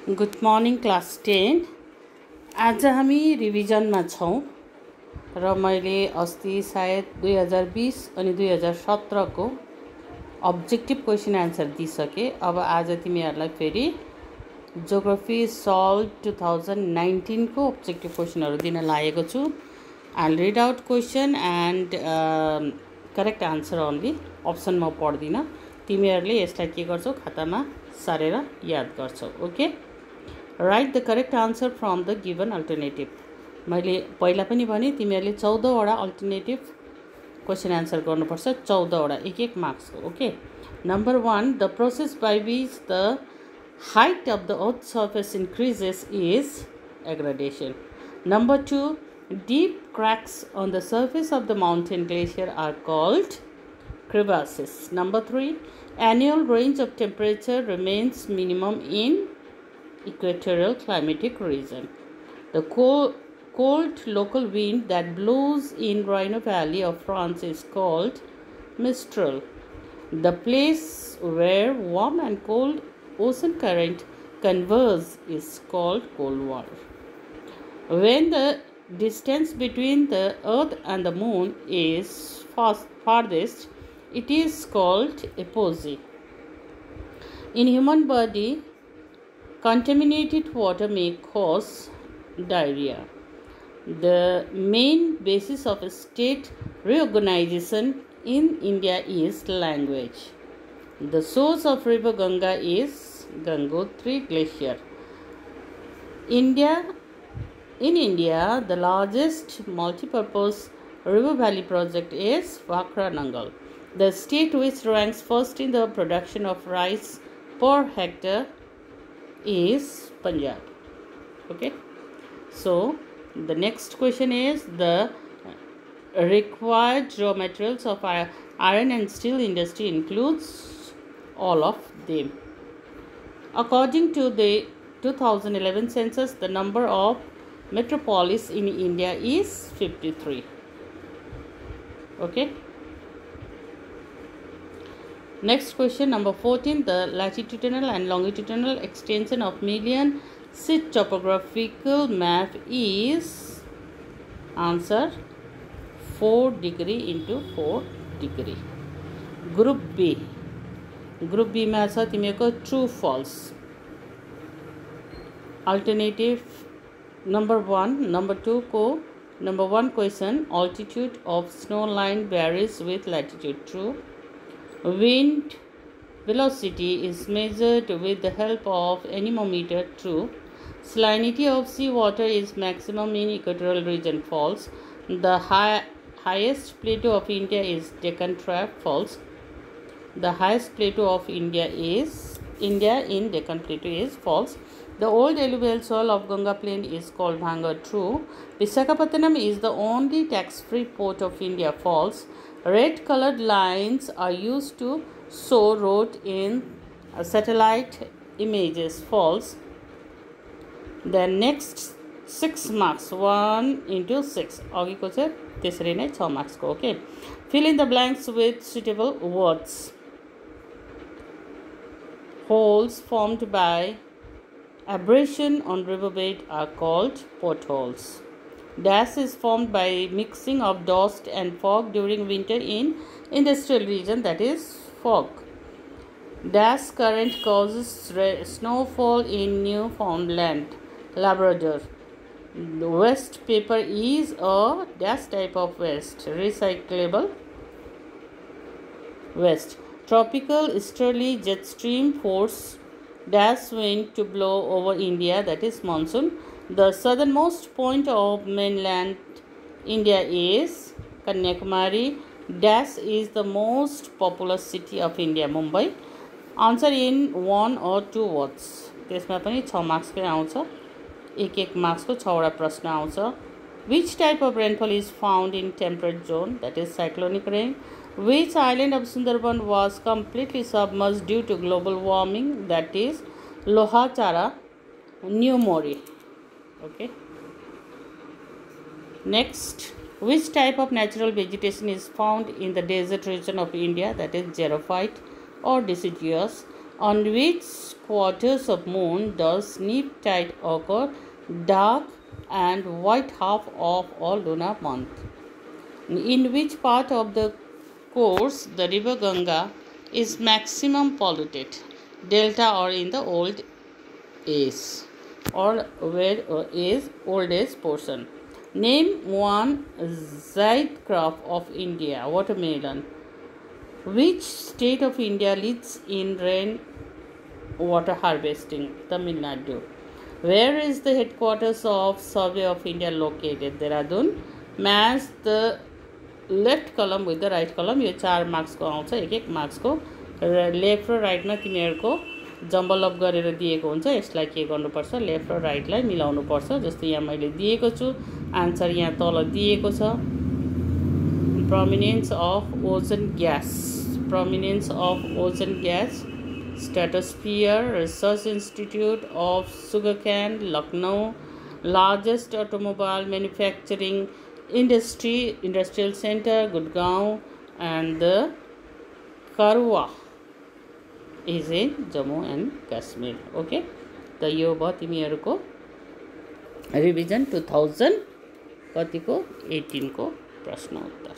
Good morning class 10। आज हामी रिभिजनमा छौँ र मैले अस्ति सायद 2020 अनि 2017 को अब्जेक्टिभ क्वेसन एन्सर दिइसकेँ। अब आज तिमीहरूलाई फेरि जियोग्राफी सल्भ 2019 को अब्जेक्टिभ क्वेसनहरू दिन लागेको छु। I read out question and correct answer only. Option म पढ्दिनँ, तिमीहरूले यसलाई के गर्छौ खातामा सारेर याद गर्छौ। Okay, right the correct answer from the given alternative. मैले पहिला पनि भने तिमीहरूले 14वटा अल्टरनेटिभ क्वेसन एन्सर गर्नुपर्छ, 14वटा, एक मार्क्सको। Okay, number 1, the process by which the height of the earth's surface increases is aggradation. Number 2, deep cracks on the surface of the mountain glacier are called crevasses. Number 3, annual range of temperature remains minimum in equatorial climatic region. The cold local wind that blows in Rhino Valley of France is called Mistral. The place where warm and cold ocean current converge is called cold water. When the distance between the earth and the moon is farthest, it is called apogee. In human body, contaminated water may cause diarrhea. The main basis of state reorganization in India is language. The source of river Ganga is Gangotri Glacier. In India, the largest multi-purpose river valley project is Bhakra Nangal. The state which ranks first in the production of rice per hectare is Punjab. Okay, so the next question is the required raw materials of iron and steel industry includes all of them. According to the 2011 census, the number of metropolis in India is 53. Okay. Next question, number 14. The latitudinal and longitudinal extension of million sheet topographical map is answer 4 degree into 4 degree. Group B. Group B में छ तिमीको true false. Alternative number 1, number 2 को number 1 question, altitude of snow line varies with latitude, true. Wind velocity is measured with the help of anemometer, true. Salinity of sea water is maximum in equatorial region, false. The highest plateau of India is Deccan trap, false. The highest plateau of India in Deccan Plateau is false. The old alluvial soil of Ganga Plain is called Bhangar, true. Visakhapatnam is the only tax-free port of India, false. Red colored lines are used to show road in satellite images, false. The next 6 marks, 1 into 6. अघि को चाहिँ त्यसरी नै 6 marks को. Okay. Fill in the blanks with suitable words. Holes formed by abrasion on riverbed are called potholes. Dash is formed by mixing of dust and fog during winter in industrial region, that is fog. Dash current causes snowfall in Newfoundland, Labrador. Waste paper is a dash type of waste, recyclable waste. Tropical easterly jet stream force dash wind to blow over India, that is monsoon. The southernmost point of mainland India is Kanyakumari. Dash is the most populous city of India, Mumbai. Answer in 1 or 2 words. त्यसमा पनि 6 मार्क्सकै आउँछ, एक मार्क्सको 6वटा प्रश्न आउँछ। Which type of rainfall is found in temperate zone, that is cyclonic rain? Which island of Sundarban was completely submerged due to global warming, that is Lohachara, New Mori. Okay. Next, which type of natural vegetation is found in the desert region of India, that is xerophyte or deciduous? On which quarters of moon does neap tide occur, dark and white half of all lunar month? In which part of the course the river Ganga is maximum polluted, delta or in the old age, or where is old age portion? Name one Zaid crop of India, watermelon. Which state of India leads in rain water harvesting? Tamil Nadu. Where is the headquarters of Survey of India located? Dehradun. Match the left कलम with the right कलम. यो 4 मार्क्सको आउँछ, एक मार्क्सको. Left र राइटमा तिमीहरूको jumble up गरेर दिएको हुन्छ. यसलाई के गर्नुपर्छ, लेफ्ट र राइटलाई मिलाउनु पर्छ. जस्तै यहाँ मैले दिएको छु, आन्सर यहाँ तल दिएको छ. Prominence of ozone gas, prominence of ozone gas, stratosphere, research institute of sugarcane, Lucknow. Largest automobile manufacturing industry, industrial center, Gurgaon, and the Karwa is in Jammu and Kashmir. Okay, तो यो भयो तिमीहरूको रिभिजन 2018 को प्रश्न उत्तर.